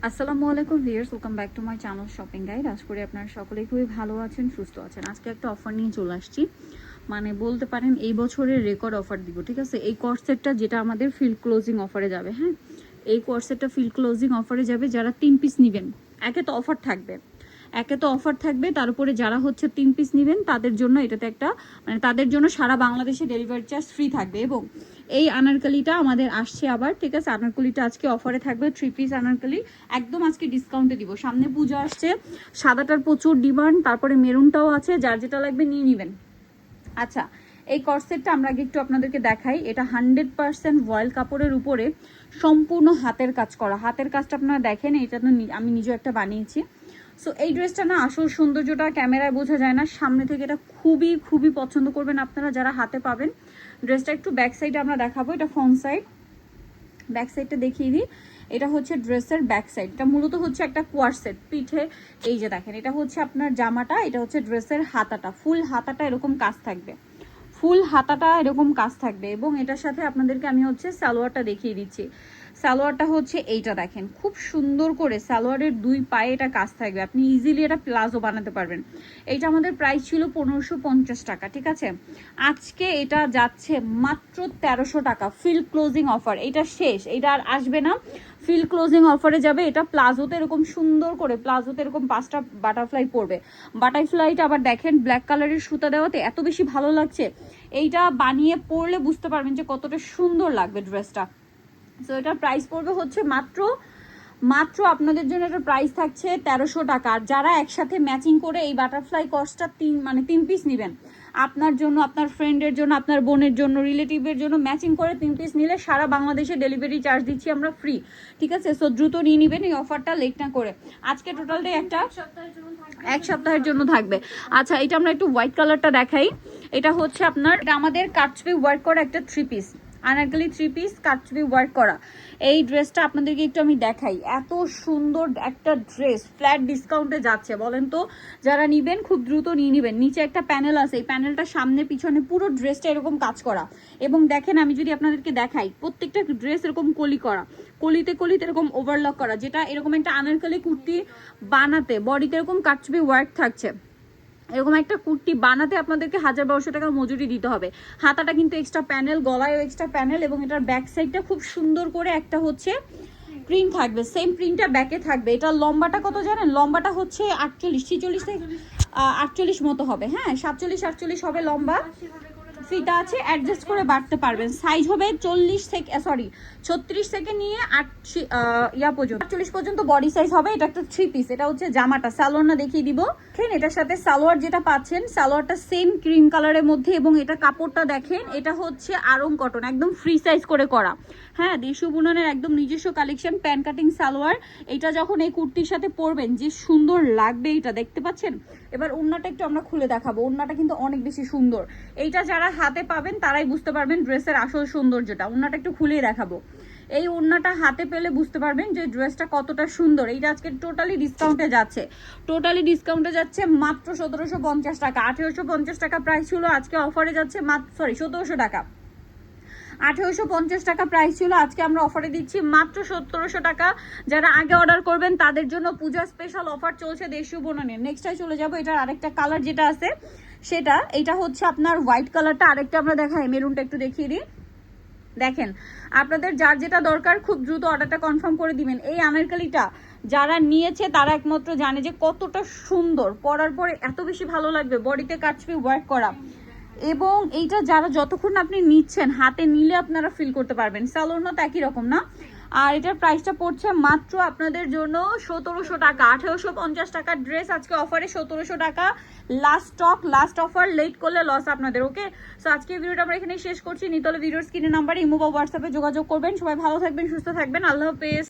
আসসালামু আলাইকুম viewers, welcome back to my channel shopping guide. আশা করি আপনারা সকলেই খুবই ভালো আছেন, সুস্থ আছেন। আজকে একটা অফার নিয়ে চলে আসছি, মানে বলতে পারেন এই বছরের রেকর্ড অফার দিব। ঠিক আছে, এই কর্সেটটা যেটা আমাদের ফিল্ড ক্লোজিং অফারে যাবে। হ্যাঁ, এই কর্সেটটা ফিল্ড ক্লোজিং অফারে যাবে। যারা 3 পিস নেবেন, একে তো অফার থাকবে, তার উপরে যারা হচ্ছে 3 পিস নেবেন তাদের জন্য এটাতে একটা মানে তাদের জন্য সারা বাংলাদেশে ডেলিভারি চার্জ ফ্রি থাকবে। এবং এই আনারকলিটা আমাদের আসছে আবার। ঠিক আছে, আনারকলিটা আজকে অফারে থাকবে। 3 পিস আনারকলি একদম আজকে ডিসকাউন্টে দিব। সামনে পূজা আসছে, সাদাটার প্রচুর ডিমান্ড, তারপরে মেরুনটাও আছে, যার যেটা লাগবে নিয়ে নেবেন। আচ্ছা, এই কর্সেটটা আমরা আগে একটু আপনাদেরকে দেখাই। এটা 100% ভয়েল কাপড়ের উপরে সম্পূর্ণ হাতের কাজ করা। হাতের কাজটা আপনারা দেখেন, এটা তো আমি নিজেও একটা বানিয়েছি। সো এই ড্রেসটা না আসল সৌন্দর্যটা ক্যামেরায় বোঝা যায় না, সামনে থেকে এটা খুবই খুবই পছন্দ করবেন আপনারা যারা হাতে পাবেন। ড্রেসটা একটু ব্যাক সাইডে আমরা দেখাবো, এটা ফ্রন্ট সাইড। ব্যাক সাইডটা দেখিয়ে দিই, এটা হচ্ছে ড্রেসের ব্যাক সাইড। এটা মূলত হচ্ছে একটা কোয়ার সেট পিঠে। এই যে দেখেন, এটা হচ্ছে আপনার জামাটা, এটা হচ্ছে ড্রেসের হাতাটা। ফুল হাতাটা এরকম কাজ থাকবে, এবং এটার সাথে আপনাদেরকে আমি হচ্ছে সালোয়ারটা দেখিয়ে দিচ্ছি। সালোয়ারটা হচ্ছে এইটা দেখেন, খুব সুন্দর করে সালোয়ারের 2 পায়ে এটা কাজ থাকবে। আপনি ইজিলি এটা প্লাজো বানাতে পারবেন। এইটা আমাদের প্রাইস ছিল 1550 টাকা। ঠিক আছে, আজকে এটা যাচ্ছে মাত্র 1300 টাকা। ফিল ক্লোজিং অফার, এটা শেষ, এটা আর আসবে না। ফিল ক্লোজিং অফারে যাবে। এটা প্লাজোতে এরকম সুন্দর করে, প্লাজোতে এরকম 5টা বাটারফ্লাই পড়বে। বাটারফ্লাইটা আবার দেখেন ব্ল্যাক কালারের সুতা দেওয়াতে এত বেশি ভালো লাগছে। এইটা বানিয়ে পরলে বুঝতে পারবেন যে কতটা সুন্দর লাগবে ড্রেসটা। সো এটার প্রাইস পড়বে হচ্ছে মাত্র আপনাদের জন্য এটার প্রাইস থাকছে 1300 টাকা। আর যারা একসাথে ম্যাচিং করে এই বাটারফ্লাই কস্টটা 3 পিস নেবেন, আপনার জন্য, আপনার ফ্রেন্ডের জন্য, আপনার বোনের জন্য, রিলেটিভের জন্য ম্যাচিং করে 3 পিস নিলে সারা বাংলাদেশে ডেলিভারি চার্জ দিচ্ছি আমরা ফ্রি। ঠিক আছে, সো দ্রুত নিয়ে নেবেন এই অফারটা, লেট না করে। আজকে টোটালটাই এক সপ্তাহের জন্য থাকবে। আচ্ছা, এটা আমরা একটু হোয়াইট কালারটা দেখাই। এটা হচ্ছে আপনার, এটা আমাদের কাটছবি ওয়ার্ক করা একটা 3 পিস আনারকলি 3 পিস কাটছবি ওয়ার্ক করা। এই ড্রেসটা আপনাদেরকে একটু আমি দেখাই। এত সুন্দর একটা ড্রেস ফ্ল্যাট ডিসকাউন্টে যাচ্ছে। বলেন তো, যারা নিবেন খুব দ্রুত নিয়ে নেবেন। নিচে একটা প্যানেল আছে, এই প্যানেলটা সামনে পিছনে পুরো ড্রেসটা এরকম কাজ করা। এবং দেখেন, আমি যদি আপনাদেরকে দেখাই, প্রত্যেকটা ড্রেস এরকম কলি করা, কলিতে এরকম ওভারলক করা, যেটা এরকম একটা আনারকলি কুর্তি বানাতে বডিতে এরকম কাটছবি ওয়ার্ক থাকছে। এরকম একটা কুর্তি বানাতে আপনাদেরকে 1200 টাকা মজুরি দিতে হবে। হাতাটা কিন্তু এক্সট্রা প্যানেল, গলায়ও এক্সট্রা প্যানেল, এবং এটার ব্যাক সাইডটা খুব সুন্দর করে একটা হচ্ছে প্রিন্ট থাকবে। সেম প্রিন্টটা ব্যাকে থাকবে। এটা লম্বাটা কত জানেন? লম্বাটা হচ্ছে 48 থেকে 48 মতো হবে। হ্যাঁ, 47 হবে লম্বা। ফিতা আছে, অ্যাডজাস্ট করে বাড়তে পারবেন। সাইজ হবে 36 থেকে নিয়ে 48 পর্যন্ত বডি সাইজ হবে। এটা একটা 3 পিস। এটা হচ্ছে জামাটা, সালোয়ারটা দেখিয়ে দিব। দেখেন, এটার সাথে সালোয়ার যেটা পাচ্ছেন, সালোয়ারটা সেম ক্রিম কালারের মধ্যে, এবং এটা কাপড়টা দেখেন, এটা হচ্ছে আরং কটন, একদম ফ্রি সাইজ করে করা। হ্যাঁ, দেশীয় বুননের একদম নিজস্ব কালেকশন, প্যান কাটিং সালোয়ার। এটা যখন এই কুর্তির সাথে পরবেন যে সুন্দর লাগবে, এটা দেখতে পাচ্ছেন। এবার ওড়নাটা একটু আমরা খুলে দেখাবো। ওড়নাটা কিন্তু অনেক বেশি সুন্দর। এইটা যারা হাতে পাবেন তারাই বুঝতে পারবেন ড্রেসের আসল সৌন্দর্যটা। ওড়নাটা একটু খুলেই দেখাবো। এই ওড়নাটা হাতে পেলে বুঝতে পারবেন যে ড্রেসটা কতটা সুন্দর। এইটা আজকে টোটালি ডিসকাউন্টে যাচ্ছে মাত্র 1750 টাকা। 1850 টাকা প্রাইস ছিল, আজকে অফারে যাচ্ছে মাত্র 1700 টাকা। 1850 টাকা প্রাইস ছিল, আজকে আমরা অফারে দিচ্ছি মাত্র 1700 টাকা। যারা আগে অর্ডার করবেন তাদের জন্য পূজা স্পেশাল অফার চলছে দেশীয় বুননের। নেক্সটে চলে যাবো, এটার আরেকটা কালার যেটা আছে সেটা, এটা হচ্ছে আপনার হোয়াইট কালারটা। আরেকটা আমরা দেখাই, মেরুনটা একটু দেখিয়ে দিই। দেখেন, আপনাদের যার যেটা দরকার খুব দ্রুত অর্ডারটা কনফার্ম করে দিবেন। এই আনারকলিটা যারা নিয়েছে তারা একমাত্র জানে যে কতটা সুন্দর, পরার পরে এত বেশি ভালো লাগবে। বডিতে কাটছবি ওয়ার্ক করা, এবং এইটা যারা যতক্ষণ আপনি নিচ্ছেন, হাতে নিলে আপনারা ফিল করতে পারবেন। সালোয়ারও তো একই রকম না। আর এটার প্রাইসটা পড়ছে মাত্র আপনাদের জন্য 1700 টাকা। 1850 টাকার ড্রেস আজকে অফারে 1700 টাকা। Last stock, last offer, late করলে লস আপনাদের। ওকে, সো আজকে ভিডিওটা আমরা এখানে শেষ করছি। নিতলে ভিডিওর স্ক্রিনের নাম্বারে ইমো বা হোয়াটসঅ্যাপে যোগাযোগ করবেন। সবাই ভালো থাকবেন, সুস্থ থাকবেন। আল্লাহ হাফেজ।